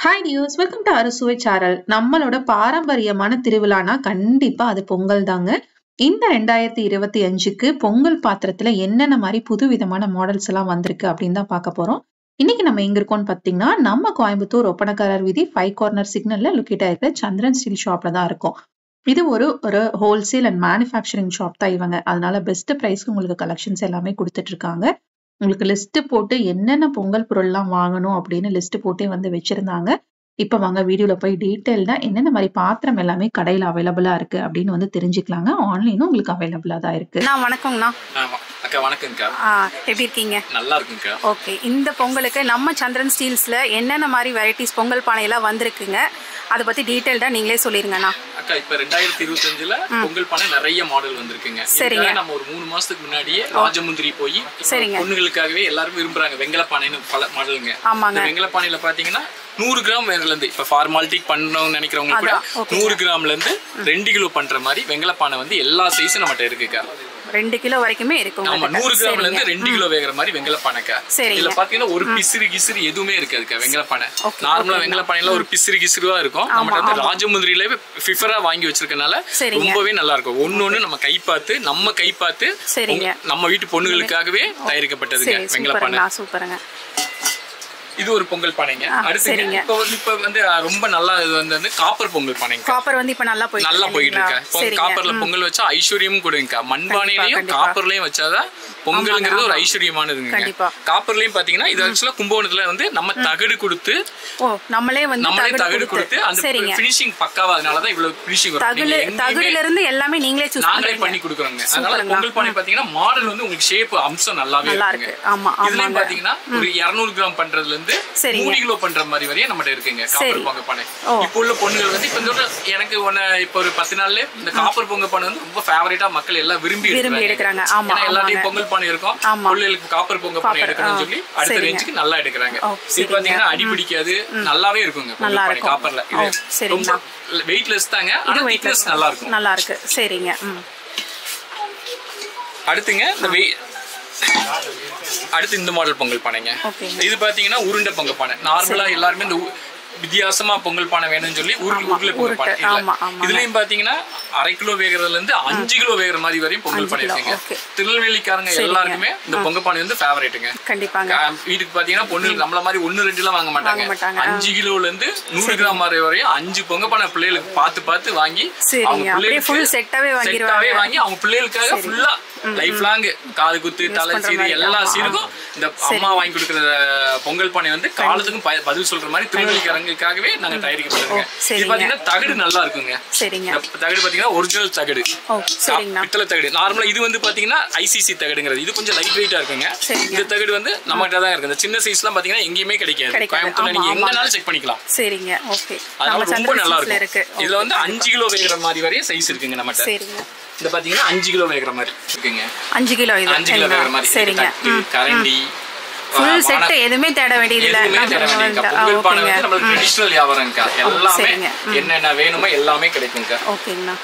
Hi டியூஸ், welcome to அறுசுவை channel. நம்மளோட பாரம்பரியமான திருவிழானா கண்டிப்பா அது பொங்கல் தாங்க. இந்த 2025க்கு பொங்கல் பாத்திரத்துல என்னென்ன மாதிரி புது விதமான மாடல்ஸ் எல்லாம் வந்திருக்கு அப்படின்னு தான் பார்க்க போறோம். இன்னைக்கு நம்ம எங்க இருக்கோம்னு பாத்தீங்கன்னா, நம்ம கோயம்புத்தூர் ஒப்பனக்காரர் வீதி 5 கார்னர் சிக்னல்ல லொக்கேட் ஆயிருக்க சந்திரன் ஸ்டீல் ஷாப்ல தான் இருக்கும். இது ஒரு ஹோல்சேல் அண்ட் மேனுஃபேக்சரிங் ஷாப் தான் இவங்க. அதனால பெஸ்ட் பிரைஸ்க்கு உங்களுக்கு கலெக்ஷன்ஸ் எல்லாமே கொடுத்துட்டு இருக்காங்க. உங்களுக்கு லிஸ்ட் போட்டு என்னென்ன பொங்கல் பொருள்லாம் வாங்கணும் அப்படின்னு லிஸ்ட் போட்டே வந்து வச்சிருந்தாங்க. இப்ப வாங்க வீடியோல போய் டீடைல்டா என்னென்ன மாதிரி பாத்திரம் எல்லாமே கடையில அவைலபிளா இருக்கு அப்படின்னு வந்து தெரிஞ்சுக்கலாங்க. ஆன்லைனும் உங்களுக்கு அவைலபிளா தான் இருக்கு. வணக்கம்ண்ணா. அக்கா வணக்கம்க்கா. எப்படி இருக்கீங்க? நல்லா இருக்குங்கக்கா. ஓகே, இந்த பொங்கலுக்கு நம்ம சந்திரன் ஸ்டீல்ஸ்ல என்னென்ன மாதிரி வெரைட்டிஸ் பொங்கல் பானையெல்லாம் வந்திருக்குங்க, அதை பத்தி டீடைல்டா நீங்களே சொல்லிருங்கண்ணா. அக்கா இப்ப 2025ல பொங்கல் பானை நிறைய மாடல் வந்திருக்குங்க. சரிங்க. நம்ம ஒரு 3 மாசத்துக்கு முன்னாடியே ராஜமுந்திரி போய் பொண்ணுங்களுக்காகவே எல்லாரும் விரும்புறாங்க வெங்கல பானைன்னு பல மாடலுங்க. ஆமாங்க. வெங்கல பானையில பாத்தீங்கன்னா 100 கிராம் வேர்ல இருந்து இப்ப ஃபார்மாலிட்டி பண்ணணும்னு நினைக்கிறவங்க கூட 100 கிராம்ல இருந்து 2 கிலோ பண்ற மாதிரி வெங்கல பானை வந்து எல்லா சைஸும் நம்மகிட்ட இருக்குக்கா. 2 கிலோ வரைக்குமே இருக்கு. ஆமா, 100 கிராம்ல இருந்து 2 கிலோ வேகிற மாதிரி வெங்கல பானைக்கா. இதுல பாத்தீங்கன்னா ஒரு பிசிறு கிசிறு எதுவுமே இருக்காதுக்கா. வெங்கல பானை நார்மலா வெங்கல பானையில ஒரு பிசிறு கிசிறுவா இருக்கும். நம்ம வந்து ராஜமுந்திரியில ஃபிஃபரா வாங்கி வச்சிருக்கனால ரொம்பவே நல்லா இருக்கும். ஒன்னொன்னு நம்ம கை பார்த்து நம்ம வீட்டு பொண்ணுகளுக்காகவே தயாரிக்கப்பட்டதுங்க வெங்கல பானை. சூப்பருங்க. இது ஒரு பொங்கல் பானைங்க. அடுத்து இப்ப வந்து ரொம்ப நல்லா இது வந்து காப்பர் பொங்கல் பானைங்க. காப்பர் வந்து இப்ப நல்லா போயிட்டு இருக்கு. காப்பர்ல பொங்கல் வச்சா ஐஸ்வர்யமும் கொடுங்க. மண்பானையிலயும் காப்பர்லயும் வச்சாதான் பொங்கல்ங்கிறது ஒரு ஐஸ்வர்யமானதுங்க. காப்பர்லயும் பாத்தீங்கன்னா இது ஆக்சுவலா கும்பகோணத்துல வந்து நம்ம தகடு கொடுத்து நம்மளே தகடு கொடுத்து அந்த ஃபினிஷிங் பக்காவா, அதனாலதான் இவ்வளவு ஃபினிஷிங் வரும். தகடுல இருந்து எல்லாமே நாங்களே பண்ணி கொடுக்குறோங்க. அதனால பொங்கல் பானை பாத்தீங்கன்னா மாடல் வந்து உங்களுக்கு ஷேப் அம்சம் நல்லாவே இருக்கு. இதுலயும் பாத்தீங்கன்னா ஒரு 200 கிராம் பண்றதுல 3 கிலோ பண்ற மாதிரி வரையும் நம்மகிட்ட இருக்குங்க காப்பர் பொங்கல் பானை. இப்போ உள்ள பொண்ணுகள் வந்து இப்ப எனக்கு இப்ப ஒரு 10 நாள்ல இந்த காப்பர் பொங்கல் பானை வந்து ரொம்ப ஃபேவரட்டா மக்கள் எல்லாம் விரும்பி எடுக்கிறாங்க. எல்லாத்தையும் பொங்கல் பானை இருக்கும், பிள்ளைகளுக்கு காப்பர் பொங்கல் பானை எடுக்கணும்னு சொல்லி அடுத்த ரேஞ்சுக்கு நல்லா எடுக்கிறாங்க. இது பாத்தீங்கன்னா அடி பிடிக்காது, நல்லாவே இருக்குங்க பொங்கல் பானை காப்பர்ல. இது ரொம்ப வெயிட்லெஸ் தாங்க, ஆனா திக்னஸ் நல்லா இருக்கும். நல்லா இருக்கு. சரிங்க. அடுத்துங்க அடுத்து இந்த மாடல் பொங்கல் பானைங்க. இது பாத்தீங்கன்னா உருண்டை பொங்கல் பானை. நார்மலா எல்லாருமே இந்த வித்தியாசமா பொங்கல் பானை வேணும்னு சொல்லி உருளை பொங்கல் பானை. இதுலயும் பாத்தீங்கன்னா 1/2 கிலோ வேகிறதுல இருந்து 5 கிலோ வேகிற மாதிரி வரையும் பொங்கல் பானை இருக்குங்க. திருநெல்வேலிக்காரங்க எல்லாருக்குமே இந்த பொங்கல் பானை வந்து ஃபேவரேட்டுங்க. வீட்டுக்கு பாத்தீங்கன்னா பொண்ணுக்கு நம்மள மாதிரி 1-2 எல்லாம் வாங்க மாட்டாங்க. 5 கிலோல இருந்து 100 கிராம் வரையும் 5 பொங்கல் பானை பிள்ளைகளுக்கு பார்த்து வாங்கி அவங்க பிள்ளைகளுக்கு செட்டாவே வாங்கி அவங்க பிள்ளைகளுக்காக ஃபுல்லா லைஃப் லாங் காது குத்து தலை சீரு எல்லா சீருக்கும் இந்த அம்மா வாங்கி கொடுக்குற பொங்கல் பானை வந்து காலத்துக்கும் பதில் சொல்ற மாதிரி திருநெல்வேலிக்காரங்களுக்காகவே நாங்க தயாரிக்கப்பட்டிருக்கோம். இது பாத்தீங்கன்னா தகடு நல்லா இருக்குங்க. தகடு பாத்தீங்கன்னா ஒரிஜினல் தகடு, பித்தளை தகடு. நார்மலா இது வந்து பாத்தீங்கன்னா ஐசிசி தகடுங்கிறது. இது கொஞ்சம் லைட் வெயிட்டா இருக்குங்க. இந்த தகடு வந்து நம்ம கிட்ட தான் இருக்கு. இந்த சின்ன சைஸ் எல்லாம் பாத்தீங்கன்னா எங்கேயுமே கிடைக்காது. கோயம்புத்தூர்ல நீங்க எங்கனாலும் செக் பண்ணிக்கலாம். அதனால ரொம்ப நல்லா இருக்கும். இதுல வந்து 5 கிலோ வேகிற மாதிரி வரையும் சைஸ் இருக்குங்க நம்மகிட்ட. இந்த பாத்தீங்கன்னா 5 கிலோ வேகிற மாதிரி இருக்குங்க. 5 கிலோ வேகிற மாதிரி. சரிங்க. கரண்டி ஃபுல் செட் எதுமே தேட வேண்டியது இல்ல. பொங்கல் பானை வந்து நம்ம ட்ரெடிஷனல் வியாபாரம்க்கா. எல்லாமே என்னென்ன வேணுமோ எல்லாமே கிடைக்கும்க்கா. ஓகேங்கண்ணா.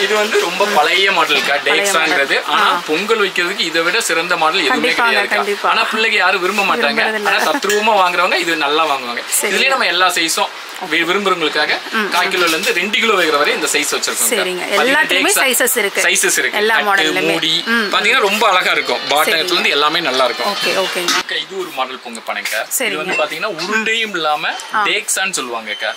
இது வந்து ரொம்ப பழைய மாடலுக்கா டேக்ஸாங்கிறது. ஆனா பொங்கல் வைக்கிறதுக்கு இதை விட சிறந்த மாடல் எதுவுமே கிடையாது. ஆனா பிள்ளைங்க யாரும் விரும்ப மாட்டாங்க. ஆனா தத்ரூபமா வாங்குறவங்க இது நல்லா வாங்குவாங்க. இதுலயே நம்ம எல்லா சைஸும் விரும்புறவங்களுக்காக 1/4 கிலோல இருந்து 2 கிலோ வேகிற வரை இந்த சைஸ் வச்சிருக்கோம். சைஸஸ் இருக்கு. எல்லா மாடலும் மூடி பாத்தீங்கன்னா ரொம்ப அழகா இருக்கும். பாட்டத்துல இருந்து எல்லாமே நல்லா இருக்கும். இது ஒரு மாடல் பொங்கல் பானைங்க. இது வந்து பாத்தீங்கன்னா உருண்டையும் இல்லாம டேக்ஸான்னு சொல்லுவாங்கக்கா.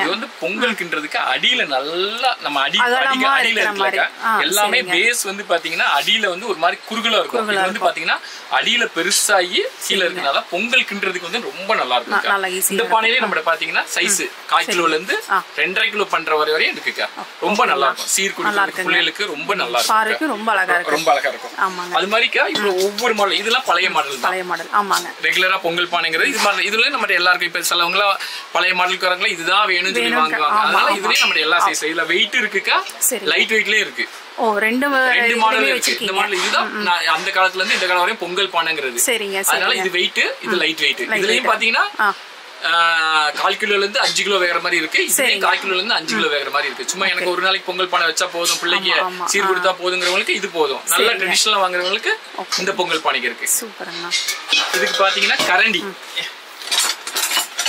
இது வந்து பொங்கல் கின்றதுக்கு அடியில நல்லா நம்ம அடியில இருக்குல்லக்கா. எல்லாமே பேஸ் வந்து பாத்தீங்கன்னா அடியில வந்து ஒரு மாதிரி குறுகலா இருக்கும். இது வந்து பாத்தீங்கன்னா அடியில பெருசாகி கீழே இருக்கனால பொங்கல் கின்றதுக்கு வந்து ரொம்ப நல்லா இருக்கும். இந்த பானையிலே நம்ம பாத்தீங்கன்னா சைஸ் 1/4 கிலோல இருந்து 2.5 கிலோ பண்ற வரையும் இருக்குக்கா. ரொம்ப நல்லா இருக்கும். சீர்குடி பிள்ளைகளுக்கு ரொம்ப நல்லா இருக்கும். ரொம்ப அழகா இருக்கும். அது மாதிரிக்கா இப்ப ஒவ்வொரு மாடல் இதெல்லாம் பழைய மாடல். ரெகுலரா பொங்கல் பானைங்கிறது இது மாதிரி. இதுல நம்ம எல்லாருக்கும் இப்ப சிலவங்க பழைய மாடலுக்கு வரவங்க இதுதான் வேணும்னு சொல்லி வாங்குவாங்க. அதனால இதுலயே நம்ம எல்லா சைஸ் இதுல வெயிட் இருக்குக்கா, லைட் வெயிட்லயே இருக்கு. ரெண்டு மாடல் இருக்கு. இந்த மாடல் இதுதான் அந்த காலத்துல இருந்து இந்த காலம் வரையும் பொங்கல் பானைங்கிறது. அதனால இது வெயிட், இது லைட் வெயிட். இதுலயும் பாத்தீங்கன்னா 1/4 கிலோல இருந்து 5 கிலோ வேகிற மாதிரி இருக்கு. இதுலயும் 1/4 கிலோல இருந்து 5 கிலோ வேகிற மாதிரி இருக்கு. சும்மா எனக்கு ஒரு நாளைக்கு பொங்கல் பானை வச்சா போதும், பிள்ளைக்கு சீர் கொடுத்தா போதுங்கிறவங்களுக்கு இது போதும். நல்ல ட்ரெடிஷனலா வாங்குறவங்களுக்கு இந்த பொங்கல் பானைக்கு இருக்கு. இதுக்கு பாத்தீங்கன்னா கரண்டி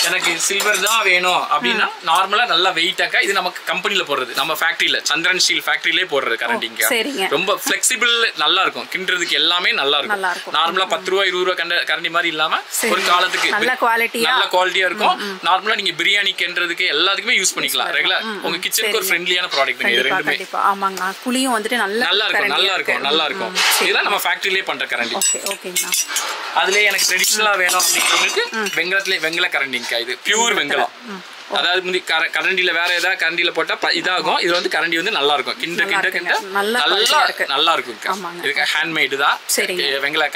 எனக்கு சில்வர் தான் வேணும் அப்படின்னா நார்மலா நல்லா வெயிட்டாக்கா இது நமக்கு கம்பெனில போடுறது, நம்ம ஃபேக்டரியில சந்திரன் ஸ்டீல் ஃபேக்டரியிலே போடுறது கரண்டிங்க. ரொம்ப ஃபிளெக்சிபிள், நல்லா இருக்கும், கிண்டுறதுக்கு எல்லாமே நல்லா இருக்கும். நார்மலா 10 ரூபா 20 ரூபா கரண்டி மாதிரி இல்லாம ஒரு காலத்துக்கு நல்ல குவாலிட்டியா இருக்கும். நார்மலா நீங்க பிரியாணி கிண்டுறதுக்கு எல்லாத்துக்குமே யூஸ் பண்ணிக்கலாம். ரெகுலர் உங்க கிச்சனுக்கு ஒரு ஃப்ரெண்ட்லியான ப்ராடக்ட் இது ரெண்டுமே. ஆமாங்க, குளியும் வந்துட்டு நல்லா இருக்கும். இதெல்லாம் நம்ம ஃபேக்டரியிலே பண்ற கரண்டி. ஓகேங்கண்ணா. அதுலயே எனக்கு ட்ரெடிஷனலா வேணும் அப்படிங்கிறதுக்கு வெங்கல கரண்டிங்க. இது பியூர் வெங்கலம். அதாவது முந்தி கரண்டியில வேற ஏதாவது கரண்டியில போட்டா இதாகும். இது வந்து கரண்டி வந்து நல்லா இருக்கும், கிண்ட நல்லா இருக்கும். இதுக்கு ஹேண்ட்மேடு தான் வெங்கல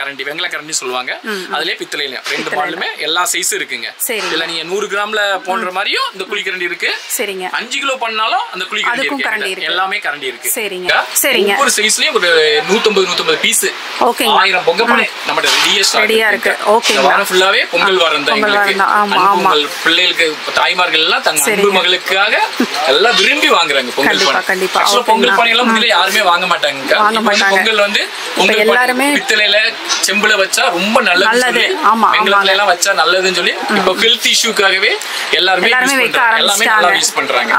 கரண்டி சொல்லுவாங்க. அதுலயே பித்தளையில ரெண்டு மாடலுமே எல்லா சைஸும் இருக்குங்க. இதுல நீங்க 100 கிராம்ல போன்ற மாதிரியும் இந்த குழி கரண்டி இருக்கு, 5 கிலோ பண்ணாலும் அந்த குழி கரண்டி இருக்கு. எல்லாமே கரண்டி இருக்கு. ஒவ்வொரு சைஸ்லயும் ஒரு 150 பீஸ் 1000 பொங்கல் பானை நம்ம ரெடியா இருக்கு. வாரம் ஃபுல்லாவே பொங்கல் வாரம் தான் எங்களுக்கு. பிள்ளைகளுக்கு தாய்மார்கள் எல்லாம் தங்க அன்பு மகளுக்காக எல்லாம் விரும்பி வாங்குறாங்க பொங்கல் பானை. பொங்கல் பானை எல்லாம் முதல்ல யாருமே வாங்க மாட்டாங்க. பொங்கல் வந்து எல்லாருமே பித்தளையில செம்புல வச்சா ரொம்ப நல்லது, வெங்கலத்துல எல்லாம் வச்சா நல்லதுன்னு சொல்லி இப்போ ஹெல்த் இஷ்யூக்காகவே எல்லாருமே நல்லா யூஸ் பண்றாங்க.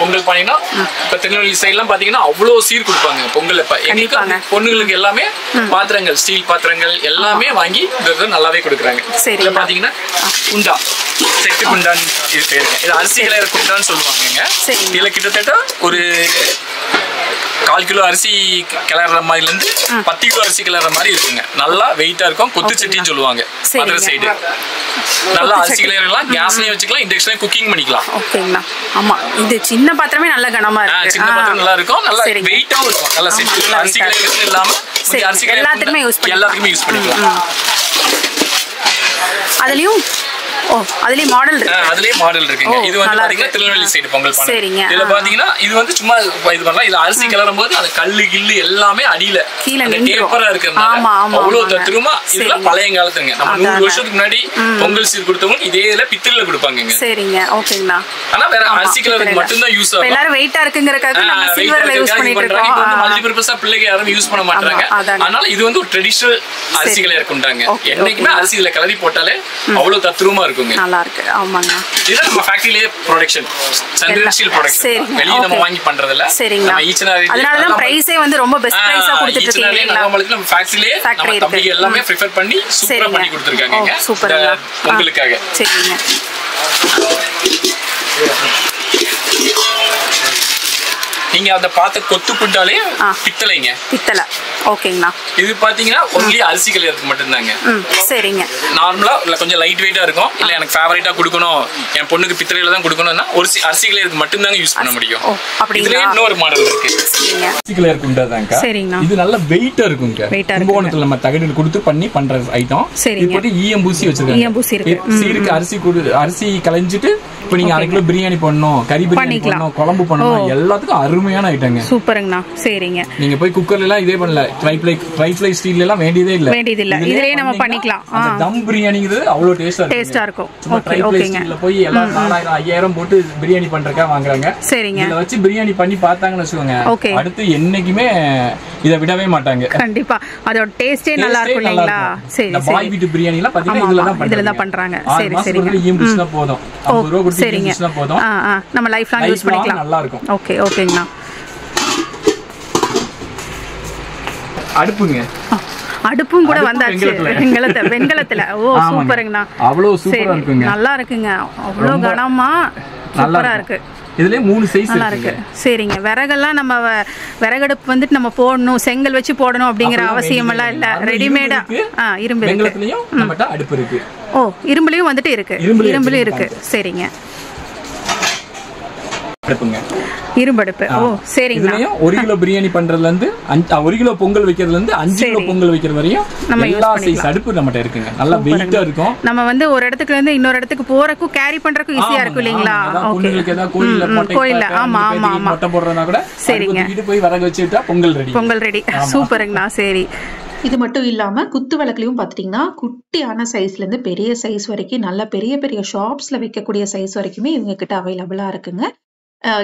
பொங்கல் பானைனா இப்ப திருநெல்வேலி சைடு எல்லாம் பாத்தீங்கன்னா அவ்வளவு சீர் கொடுப்பாங்க பொங்கல். எங்களுக்கு பொண்ணுங்களுக்கு எல்லாமே பாத்திரங்கள், ஸ்டீல் பாத்திரங்கள் எல்லாமே வாங்கி நல்லாவே கொடுக்குறாங்க. இதுல பாத்தீங்கன்னா குண்டா, செட்டு குண்டான் இது பேருங்க. இது அரிசி கிளற குண்டான்னு சொல்லுவாங்க. இதுல கிட்டத்தட்ட ஒரு 1/4 கிலோ அரிசி கிளற மாதிரில இருந்து 10 கிலோ அரிசி கிளற மாதிரி இருக்குங்க. நல்லா வெயிட்டா இருக்கும். கொத்து சட்டின்னு சொல்லுவாங்க மதுரை சைடு. நல்லா அரிசி கிளறலாம், கேஸ்லயும் வச்சுக்கலாம், இண்டக்ஷன்லயும் குக்கிங் பண்ணிக்கலாம். ஓகேங்களா. ஆமா, இது சின்ன பாத்திரமே நல்ல கனமா இருக்கு. சின்ன பாத்திரம் நல்லா இருக்கும், நல்லா வெயிட்டாவும் இருக்கும். நல்லா செட் அரிசி கிளறது இல்லாம அரிசி எல்லாத்துக்குமே யூஸ் பண்ணிக்கலாம். அதுலயும் அதுலயே மாடல் இருக்கு. அதுலயே மாடல் இருக்குங்க. இது வந்து பாத்தீங்கன்னா திருநெல்வேலி சைடு பொங்கல் பானை. இதுல பாத்தீங்கன்னா இது வந்து சும்மா இது பண்ணலாம். இது அரிசி கிளறும் போது அந்த கல்லு கில்லு எல்லாமே அடியில அந்த டேப்பரா இருக்கிறதுனால அவ்வளவு திரும்ப. இதெல்லாம் பழைய காலத்துங்க. நம்ம 100 வருஷத்துக்கு முன்னாடி பொங்கல் சீர் கொடுத்தவங்க இதே இதுல பித்தளையில கொடுப்பாங்க. சரிங்க, ஓகேங்களா. ஆனா வேற அரிசி கிளறதுக்கு மட்டும் தான் யூஸ் ஆகும். எல்லாரும் வெயிட்டா இருக்குங்கறதுக்காக நம்ம சில்வர்ல யூஸ் பண்ணிட்டு இருக்கோம். இது வந்து மல்டிபர்பஸா பிள்ளைங்க யாரும் யூஸ் பண்ண மாட்டாங்க. அதனால இது வந்து ஒரு ட்ரெடிஷனல் அரிசி கிளற குண்டாங்க. என்னைக்குமே அரிசி இதுல கிளறி போட்டாலே அவ்வளவு தத்ரூபமா இருக்கும். நல்லா இருக்கு. ஆமாங்க, இது நம்ம ஃபேக்டரியிலே ப்ரொடக்ஷன், சந்திரன் ஸ்டீல் ப்ரொடக்ஷன். வெளிய நம்ம வாங்கி பண்றதில்ல. நம்ம அதனால தான் பிரைஸே வந்து ரொம்ப பெஸ்ட் பிரைஸா கொடுத்துட்டு இருக்கீங்க. நம்ம ஃபேக்டரியிலே நம்ம தம்பிங்க எல்லாமே பிரெஃபர் பண்ணி சூப்பரா பண்ணி கொடுத்திருக்காங்க பொங்கலுக்காக. சரிங்க. நீங்க அந்த பார்த்த கொத்து குண்டாலே பித்தளைங்க. பித்தளை. ஓகேங்கண்ணா. இது பாத்தீங்கன்னா ஒன்லி அரிசி கிளறதுக்கு மட்டும்தாங்க. சரிங்க. நார்மலா இல்ல கொஞ்சம் லைட் வெயிட்டா இருக்கும். இல்ல எனக்கு ஃபேவரட்டா கொடுக்கணும், என் பொண்ணுக்கு பித்தளையில தான் கொடுக்கணும்னா ஒரு அரிசி கிளறதுக்கு மட்டும்தாங்க யூஸ் பண்ண முடியும். இதுல இன்னொரு மாடல் இருக்கு. அரிசி கிளற குண்டா தாங்க. இது நல்ல வெயிட்டா இருக்குங்க. கும்பகோணத்துல நம்ம தகடு கொடுத்து பண்ணி பண்ற ஐட்டம். இது போட்டு ஈயம்பூசி வச்சிருக்காங்க. சீருக்கு அரிசி கலைஞ்சிட்டு இப்ப நீங்க 1/2 கிலோ பிரியாணி பண்ணணும், கறி பிரியாணி பண்ணணும், குழம்பு பண்ணணும், எல்லாத்துக்கும் அருமையான ஐட்டங்க. சூப்பருங்கண்ணா. சரிங்க. நீங்க போய் குக்கர்ல எல்லாம் இதே பண்ணல, ட்ரைப்ளை ஸ்டீல் எல்லாம் வேண்டியதே இல்ல. இதுலயே நம்ம பண்ணிக்கலாம். தம் பிரியாணிங்கிறது அவ்வளவு டேஸ்டா இருக்கும். ஓகே, ஓகேங்க. இதுல போய் எல்லாம் 4000 5000 போட்டு பிரியாணி பண்றதுக்காக வாங்குறாங்க. சரிங்க. இத வச்சு பிரியாணி பண்ணி பார்த்தாங்கன்னு வெச்சுக்கோங்க, அடுத்து என்னைக்குமே இத விடவே மாட்டாங்க. கண்டிப்பா அதோட டேஸ்டே நல்லா இருக்கும் இல்லீங்களா? சரி சரி. பாய் வீட்டு பிரியாணி எல்லாம் பாத்தீங்கன்னா இதுல தான் பண்றாங்க. சரி சரிங்க. ஈம்புஸ்னா போதும், 50 ரூபாய் கொடுத்து ஈம்புஸ்னா போதும். நம்ம லைஃப் லாங் யூஸ் பண்ணிக்கலாம். நல்லா இருக்கும். ஓகே ஓகேங்கண்ணா. அடுப்புங்க. அடுப்பும் கூட வந்தாச்சு வெண்கலத்துல. ஓ சூப்பருங்கண்ணா. அவ்வளவு சூப்பரா இருக்குங்க. நல்லா இருக்குங்க. அவ்வளவு கனமா சூப்பரா இருக்கு. இதுல 3 சைஸ் இருக்கு. சரிங்க. விறகெல்லாம் நம்ம விறகடுப்பு வந்துட்டு நம்ம போடணும், செங்கல் வச்சு போடணும் அப்படிங்கிற அவசியம் எல்லாம் இல்ல. ரெடிமேடா இரும்பு இருக்கு. நம்மட்ட அடுப்பு இருக்கு. ஓ இரும்புலயும் வந்துட்டு இருக்கு. இரும்புலயும் இருக்கு. சரிங்க. அடுப்புங்க. இரும்படுப்பு. ஓ சரிங்க. இதுலயும் 1 கிலோ பிரியாணி பண்றதுல இருந்து 1 கிலோ பொங்கல் வைக்கிறதுல இருந்து 5 கிலோ பொங்கல் வைக்கிற வரையும் எல்லா சைஸ் அடுப்பு நம்மட்ட இருக்குங்க. நல்லா வெயிட்டா இருக்கும். நம்ம வந்து ஒரு இடத்துக்கு இருந்து இன்னொரு இடத்துக்கு போறதுக்கு கேரி பண்றதுக்கு ஈஸியா இருக்கும் இல்லீங்களா? உங்களுக்கு ஏதாவது கோயில்ல ஆமா ஆமா ஆமா மொட்டை போடுறதா கூட சரிங்க, வீட்டு போய் விறகு வச்சிட்டா பொங்கல் ரெடி. பொங்கல் ரெடி. சூப்பருங்கண்ணா. சரி. இது மட்டும் இல்லாம குத்து விளக்குலயும் பாத்தீங்கன்னா குட்டியான சைஸ்ல இருந்து பெரிய சைஸ் வரைக்கும் நல்ல பெரிய பெரிய ஷாப்ஸ்ல வைக்கக்கூடிய சைஸ் வரைக்குமே இவங்க கிட்ட அவைலபிளா இருக்குங்க.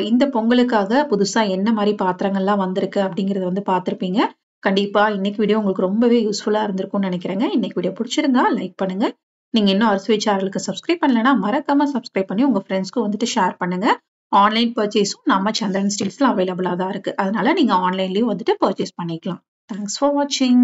இந்த பொங்கலுக்காக புதுசா என்ன மாதிரி பாத்திரங்கள்லாம் வந்திருக்கு அப்படிங்கறது வந்து பார்த்திருப்பீங்க. கண்டிப்பா இன்னைக்கு வீடியோ உங்களுக்கு ரொம்பவே யூஸ்ஃபுல்லா இருந்திருக்கும்னு நினைக்கிறேங்க. இன்னைக்கு வீடியோ பிடிச்சிருந்தா லைக் பண்ணுங்க. நீங்க இன்னும் அறுசுவை சேனலுக்கு சப்ஸ்கிரைப் பண்ணலைன்னா மறக்காம சப்ஸ்கிரைப் பண்ணி உங்க ஃப்ரெண்ட்ஸ்க்கு வந்துட்டு ஷேர் பண்ணுங்க. ஆன்லைன் பர்ச்சேஸும் நம்ம சந்திரன் ஸ்டீல்ஸ்ல அவைலபிளா தான் இருக்கு. அதனால நீங்க ஆன்லைன்லயும் வந்துட்டு பர்ச்சேஸ் பண்ணிக்கலாம். தேங்க்ஸ் ஃபார் வாட்சிங்.